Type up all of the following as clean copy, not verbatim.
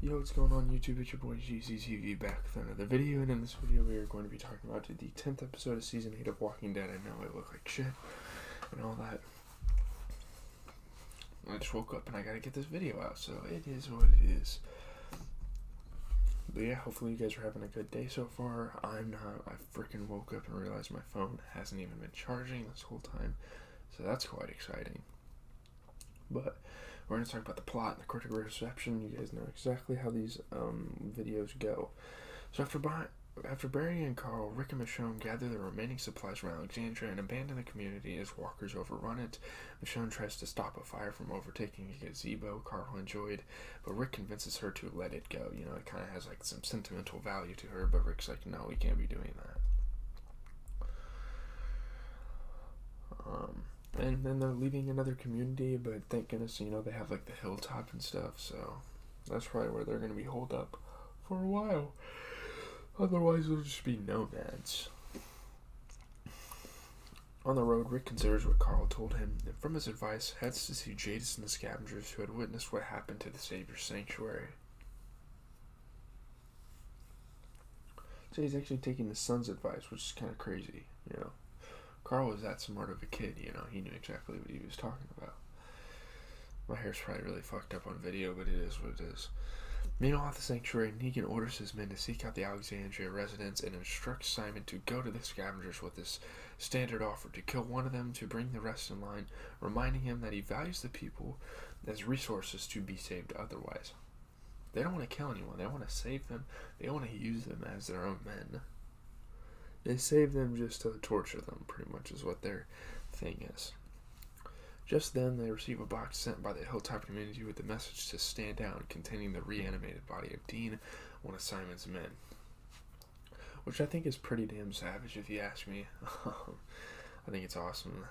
Yo, what's going on YouTube? It's your boy GCTV back with another video, and in this video we are going to be talking about the 10th episode of Season 8 of Walking Dead. I know I look like shit and all that. I just woke up and I gotta get this video out, so it is what it is. But yeah, hopefully you guys are having a good day so far. I'm not. I freaking woke up and realized my phone hasn't even been charging this whole time, so that's quite exciting. But we're going to talk about the plot and the critical reception. You guys know exactly how these videos go. So after Barry and Carl, Rick and Michonne gather the remaining supplies from Alexandria and abandon the community as walkers overrun it. Michonne tries to stop a fire from overtaking a gazebo Carl enjoyed, but Rick convinces her to let it go. You know, it kind of has like some sentimental value to her, but Rick's like, no, we can't be doing that. And then they're leaving another community, but thank goodness, you know, they have like the hilltop and stuff, so that's probably where they're going to be holed up for a while. Otherwise, it'll just be nomads. On the road, Rick considers what Carl told him, and from his advice, heads to see Jadis and the scavengers who had witnessed what happened to the Savior's Sanctuary. So he's actually taking his son's advice, which is kind of crazy, you know. Carl was that smart of a kid, you know, he knew exactly what he was talking about. My hair's probably really fucked up on video, but it is what it is. Meanwhile, at the sanctuary, Negan orders his men to seek out the Alexandria residents and instructs Simon to go to the scavengers with this standard offer to kill one of them to bring the rest in line, reminding him that he values the people as resources to be saved otherwise. They don't want to kill anyone, they want to save them, they want to use them as their own men. They save them just to torture them, pretty much is what their thing is. Just then, they receive a box sent by the Hilltop community with the message to stand down, containing the reanimated body of Dean, one of Simon's men. Which I think is pretty damn savage, if you ask me. I think it's awesome.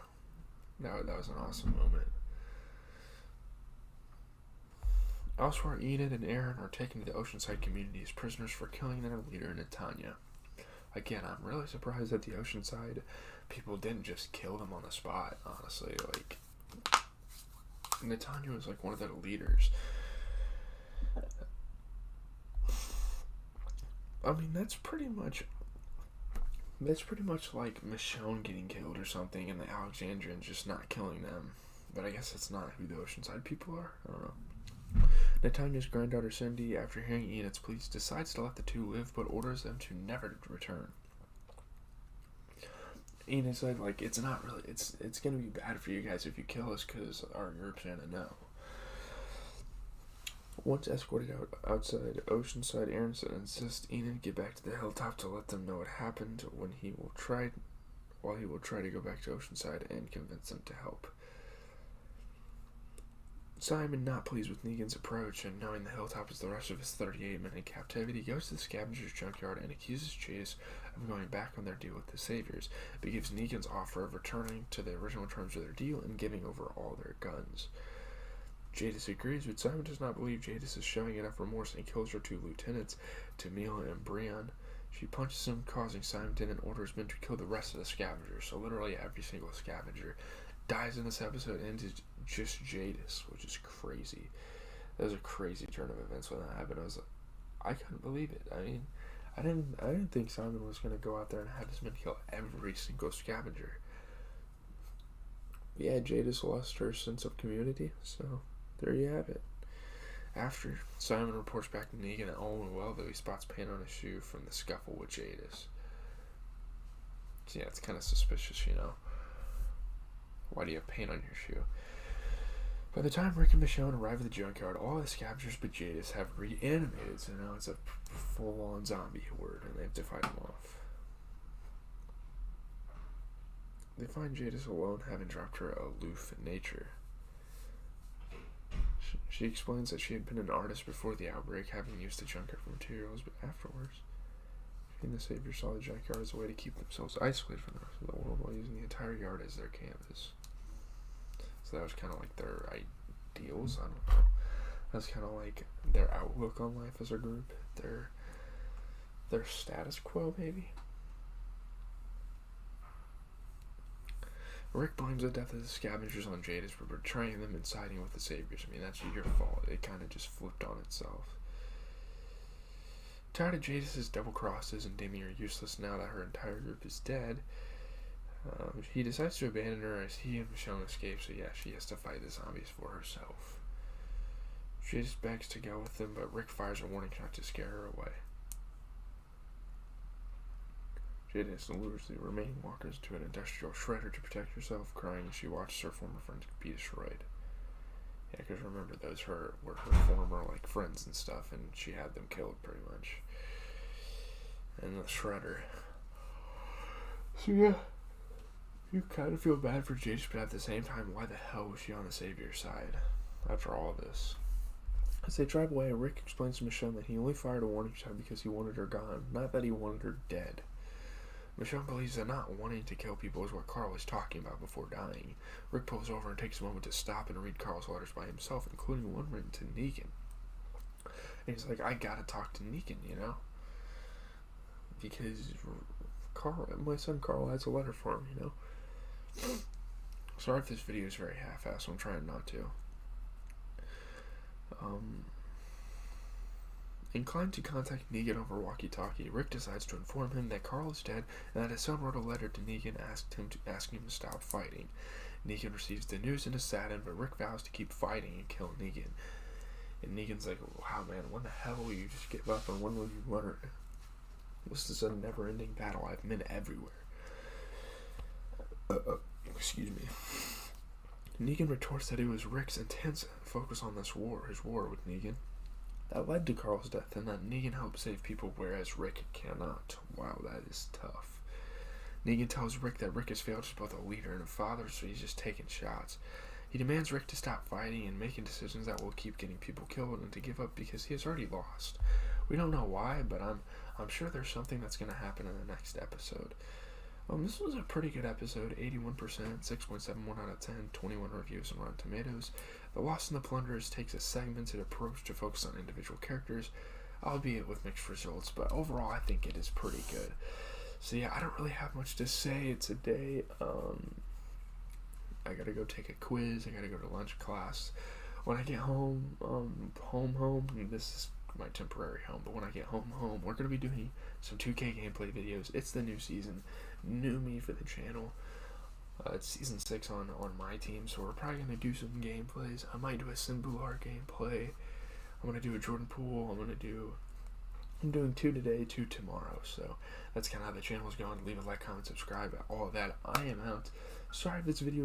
That was an awesome moment. Elsewhere, Enid and Aaron are taken to the Oceanside community as prisoners for killing their leader, Natanya. Again, I'm really surprised that the Oceanside people didn't just kill them on the spot, honestly. Like, Natanya was like one of their leaders. I mean, that's pretty much like Michonne getting killed or something and the Alexandrians just not killing them. But I guess that's not who the Oceanside people are. I don't know. Natanya's granddaughter Cindy, after hearing Enid's pleas, decides to let the two live, but orders them to never return. Enid said, like, it's not really, it's gonna be bad for you guys if you kill us, because our group's gonna know. Once escorted outside Oceanside, Aaron insists Enid get back to the hilltop to let them know what happened, while he will try to go back to Oceanside and convince them to help. Simon, not pleased with Negan's approach, and knowing the hilltop is the rest of his 38 men in captivity, goes to the scavenger's junkyard and accuses Jadis of going back on their deal with the Saviors, but gives Negan's offer of returning to the original terms of their deal and giving over all their guns. Jadis agrees, but Simon does not believe Jadis is showing enough remorse and kills her two lieutenants, Tamila and Brian. She punches him, causing Simon to then order his men to kill the rest of the scavengers, so literally every single scavenger dies in this episode, and it's just Jadis, which is crazy. That was a crazy turn of events when that happened. I couldn't believe it. I mean, I didn't think Simon was gonna go out there and have his men kill every single scavenger. Yeah, Jadis lost her sense of community, so there you have it. After, Simon reports back to Negan that all went well, though he spots paint on his shoe from the scuffle with Jadis. So yeah, it's kind of suspicious, you know. Why do you have paint on your shoe? By the time Rick and Michonne arrive at the junkyard, all the scavengers but Jadis have reanimated, so now it's a full-on zombie horde, and they have to fight them off. They find Jadis alone, having dropped her aloof nature. She explains that she had been an artist before the outbreak, having used the junkyard for materials, but afterwards, she and the Savior saw the junkyard as a way to keep themselves isolated from the rest of the world while using the entire yard as their canvas. So that was kind of like their ideals, I don't know. That's kind of like their outlook on life as a group, their status quo, maybe. Rick blames the death of the scavengers on Jadis for betraying them and siding with the Saviors. I mean, that's your fault. It kind of just flipped on itself. Tired of Jadis' double crosses and deeming her useless now that her entire group is dead, he decides to abandon her as he and Michonne escape, so yeah, she has to fight the zombies for herself. Jadis begs to go with them, but Rick fires a warning shot to scare her away. Jadis lures the remaining walkers to an industrial shredder to protect herself, crying as she watches her former friends be destroyed. Yeah, because remember, those were her former, like, friends and stuff, and she had them killed, pretty much. And the shredder. So, yeah. You kind of feel bad for Jadis, but at the same time, why the hell was she on the Savior's side after all of this? As they drive away, Rick explains to Michonne that he only fired a warning shot because he wanted her gone, not that he wanted her dead. Michonne believes that not wanting to kill people is what Carl was talking about before dying. Rick pulls over and takes a moment to stop and read Carl's letters by himself, including one written to Negan. And he's like, I gotta talk to Negan, you know? Because Carl, my son Carl has a letter for him, you know? Sorry if this video is very half-assed, I'm trying not to. Inclined to contact Negan over walkie-talkie, Rick decides to inform him that Carl is dead and that his son wrote a letter to Negan asking him to stop fighting. Negan receives the news and is saddened, but Rick vows to keep fighting and kill Negan. And Negan's like, wow man, when the hell will you just give up and when will you learn? This is a never-ending battle. I've been everywhere. Excuse me. Negan retorts that it was Rick's intense focus on his war with Negan, that led to Carl's death, and that Negan helped save people, whereas Rick cannot. Wow, that is tough. Negan tells Rick that Rick has failed as both a leader and a father, so he's just taking shots. He demands Rick to stop fighting and making decisions that will keep getting people killed, and to give up because he has already lost. We don't know why, but I'm sure there's something that's going to happen in the next episode. This was a pretty good episode, 81%, 6.71 out of 10, 21 reviews on Rotten Tomatoes. The Lost and the Plunderers takes a segmented approach to focus on individual characters, albeit with mixed results, but overall I think it is pretty good. So yeah, I don't really have much to say today. I gotta go take a quiz, I gotta go to lunch class. When I get home, this is my temporary home, but when I get home, we're gonna be doing some 2K gameplay videos. It's the new season, new me for the channel. It's season 6 on my team, so we're probably gonna do some gameplays. I might do a Sinbular gameplay. I'm gonna do a Jordan Pool. I'm doing 2 today, 2 tomorrow. So that's kind of how the channel is going. Leave a like, comment, subscribe, all of that. I am out. Sorry if this video is